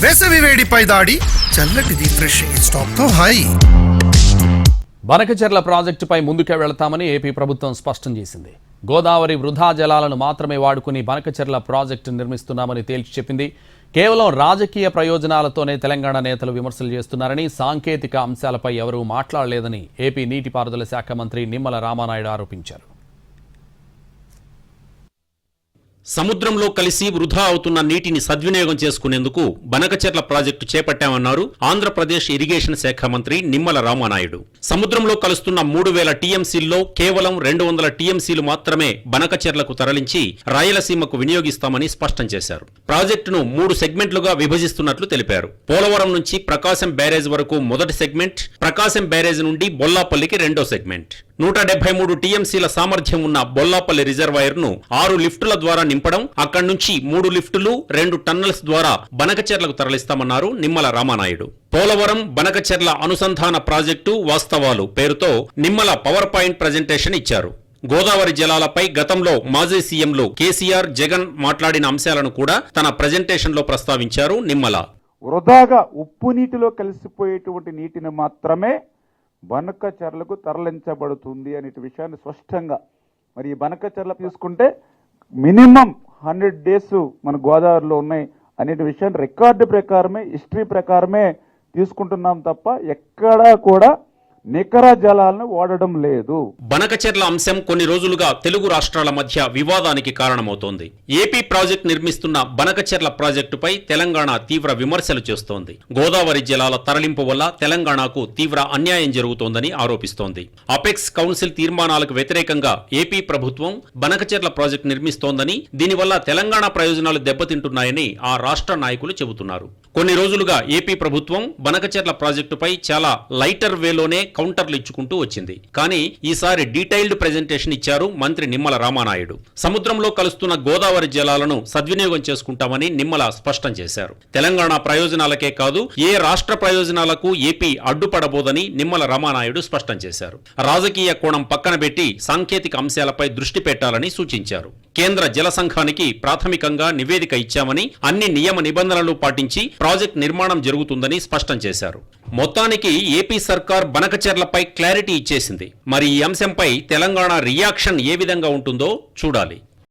వేసవి వేడిపై దాడి, చల్లటి రిఫ్రెషింగ్ స్టాప్తో హాయి. బనకచెర్ల ప్రాజెక్టుపై ముందుకే వెళతామని ఏపీ ప్రభుత్వం స్పష్టం చేసింది. గోదావరి వృధా జలాలను మాత్రమే వాడుకుని బనకచెర్ల ప్రాజెక్టు నిర్మిస్తున్నామని తేల్చి చెప్పింది. కేవలం రాజకీయ ప్రయోజనాలతోనే తెలంగాణ నేతలు విమర్శలు చేస్తున్నారని, సాంకేతిక అంశాలపై ఎవరూ మాట్లాడలేదని ఏపీ నీటిపారుదల శాఖ మంత్రి నిమ్మల రామానాయుడు ఆరోపించారు. సముద్రంలో కలిసి వృధా అవుతున్న నీటిని సద్వినియోగం చేసుకునేందుకు బనకచెర్ల ప్రాజెక్టు చేపట్టామన్నారు ఆంధ్రప్రదేశ్ ఇరిగేషన్ శాఖ మంత్రి నిమ్మల రామానాయుడు. సముద్రంలో కలుస్తున్న 3000 టీఎంసీల్లో కేవలం 200 టీఎంసీలు మాత్రమే బనకచెర్లకు తరలించి రాయలసీమకు వినియోగిస్తామని స్పష్టం చేశారు. ప్రాజెక్టును 3 సెగ్మెంట్లుగా విభజిస్తున్నట్లు తెలిపారు. పోలవరం నుంచి ప్రకాశం బ్యారేజ్ వరకు మొదటి సెగ్మెంట్, ప్రకాశం బ్యారేజ్ నుండి బొల్లాపల్లికి రెండో సెగ్మెంట్. 173 టీఎంసీల సామర్థ్యం ఉన్న బొల్లాపల్లి రిజర్వాయర్ను 6 లిఫ్టుల ద్వారా నింపడం, అక్కడి నుంచి 3 లిఫ్టులు 2 టన్నల్స్ ద్వారా బనకచెర్లకు తరలిస్తామన్నారు నిమ్మల రామానాయుడు. పోలవరం బనకచెర్ల అనుసంధాన ప్రాజెక్టు వాస్తవాలు పేరుతో నిమ్మల పవర్ పాయింట్ ప్రజెంటేషన్ ఇచ్చారు. గోదావరి జలాలపై గతంలో మాజీ సీఎంలు కేసీఆర్, జగన్ మాట్లాడిన అంశాలను కూడా తన ప్రజెంటేషన్లో ప్రస్తావించారు నిమ్మల. వృధాగా ఉప్పు నీటిలో కలిసిపోయేటువంటి నీటిని మాత్రమే బనకచెర్లకు తరలించబడుతుంది అనే విషయాన్ని స్పష్టంగా, మరి ఈ బనకచెర్ల తీసుకుంటే మినిమం 100 డేస్ మన గోదావరిలో ఉన్నాయి అనే విషయాన్ని రికార్డు ప్రకారమే, హిస్టరీ ప్రకారమే తీసుకుంటున్నాం తప్ప ఎక్కడా కూడా నికర జలాలను వాడడం లేదు. బనకచెర్ల అంశం కొన్ని రోజులుగా తెలుగు రాష్ట్రాల మధ్య వివాదానికి కారణమవుతోంది. ఏపీ ప్రాజెక్టు నిర్మిస్తున్న బనకచెర్ల ప్రాజెక్టుపై తెలంగాణ తీవ్ర విమర్శలు చేస్తోంది. గోదావరి జలాల తరలింపు వల్ల తెలంగాణకు తీవ్ర అన్యాయం జరుగుతోందని ఆరోపిస్తోంది. అపెక్స్ కౌన్సిల్ తీర్మానాలకు వ్యతిరేకంగా ఏపీ ప్రభుత్వం బనకచెర్ల ప్రాజెక్టు నిర్మిస్తోందని, దీనివల్ల తెలంగాణ ప్రయోజనాలు దెబ్బతింటున్నాయని ఆ రాష్ట్ర నాయకులు చెబుతున్నారు. కొన్ని రోజులుగా ఏపీ ప్రభుత్వం బనకచెర్ల ప్రాజెక్టుపై చాలా లైటర్ వేలోనే కౌంటర్లు ఇచ్చుకుంటూ వచ్చింది. కానీ ఈసారి డీటెయిల్డ్ ప్రెజెంటేషన్ ఇచ్చారు మంత్రి నిమ్మల రామానాయుడు. సముద్రంలో కలుస్తున్న గోదావరి జలాలను సద్వినియోగం చేసుకుంటామని నిమ్మల స్పష్టం చేశారు. తెలంగాణ ప్రయోజనాలకే కాదు, ఏ రాష్ట్ర ప్రయోజనాలకు ఏపీ అడ్డుపడబోదని నిమ్మల రామానాయుడు స్పష్టం చేశారు. రాజకీయ కోణం పక్కన పెట్టి సాంకేతిక అంశాలపై దృష్టి పెట్టాలని సూచించారు. కేంద్ర జల సంఘానికి ప్రాథమికంగా నివేదిక ఇచ్చామని, అన్ని నియమ నిబంధనలు పాటించి ప్రాజెక్ట్ నిర్మాణం జరుగుతుందని స్పష్టం చేశారు. మొత్తానికి ఏపీ సర్కార్ బనకచెర్లపై క్లారిటీ ఇచ్చేసింది. మరి ఈ అంశంపై తెలంగాణ రియాక్షన్ ఏ విధంగా ఉంటుందో చూడాలి.